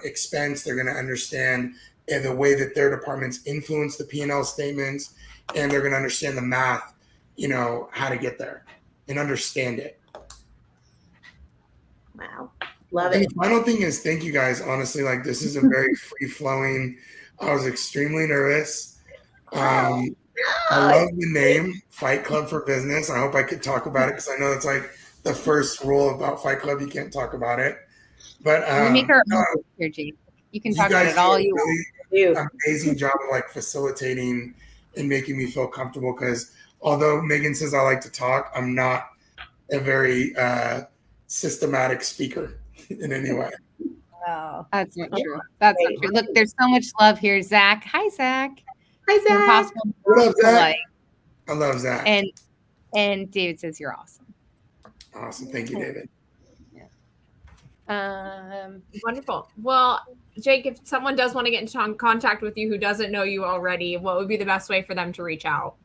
expense, they're going to understand and the way that their departments influence the P&L statements, and they're going to understand the math, how to get there and understand it. Wow. Love And it. the final thing is, thank you guys. Honestly, like, this is a very free flowing. I was extremely nervous. I love the name Fight Club for Business. I hope I could talk about it, because I know it's like the first rule about Fight Club. You can't talk about it. But We make our own here, Jake. You can talk about it all you want. Amazing job of like facilitating and making me feel comfortable, because although Megan says I like to talk, I'm not a very systematic speaker in any way. Oh, That's not true. That's not true. Look, there's so much love here. Zach. Hi, Zach. Hi, You're Zach. impossible What up, to Zach? like. I love Zach. And David says you're awesome. Awesome. Thank you, David. Wonderful. Well, Jake, if someone does want to get into contact with you who doesn't know you already, what would be the best way for them to reach out?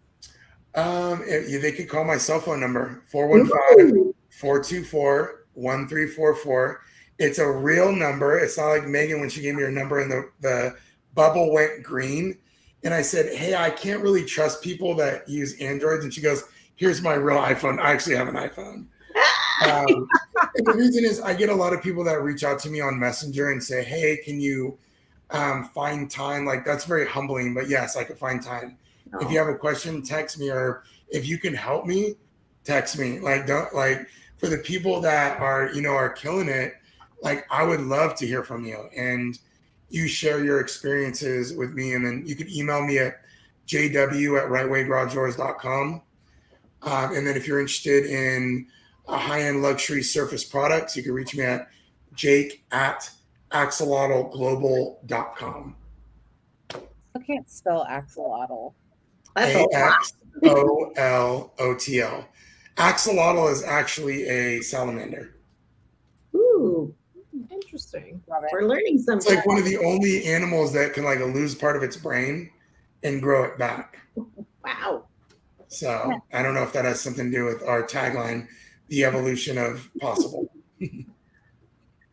They could call my cell phone number, 415-424-1344. It's a real number. It's not like Megan when she gave me her number and the bubble went green. And I said, hey, I can't really trust people that use Androids. And she goes, here's my real iPhone. I actually have an iPhone. And the reason is I get a lot of people that reach out to me on Messenger and say, hey, can you find time? Like, that's very humbling. But yes, I can find time. Oh. If you have a question, text me, or if you can help me, text me. Like, don't, like, for the people that are, are killing it, like, I would love to hear from you, and you share your experiences with me. And then you can email me at jw@rightwaygaragedoors.com. And then if you're interested in high-end luxury surface products, you can reach me at jake@axolotlglobal.com. I can't spell axolotl. AXOLOTL. Axolotl is actually a salamander. Ooh, Interesting. Love it. we're learning It's something. like one of the only animals that can like lose part of its brain and grow it back. Wow. So I don't know if that has something to do with our tagline, the evolution of possible.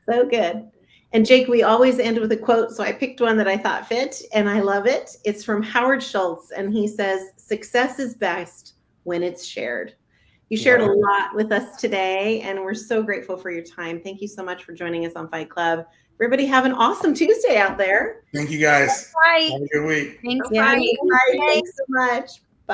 So good. And Jake, we always end with a quote. So I picked one that I thought fit, and I love it. It's from Howard Schultz, and he says, success is best when it's shared. You shared a lot with us today, and we're so grateful for your time. Thank you so much for joining us on Fight Club. Everybody have an awesome Tuesday out there. Thank you guys. right. Have a good week. Thanks. Yeah, Bye. bye. Thanks so much.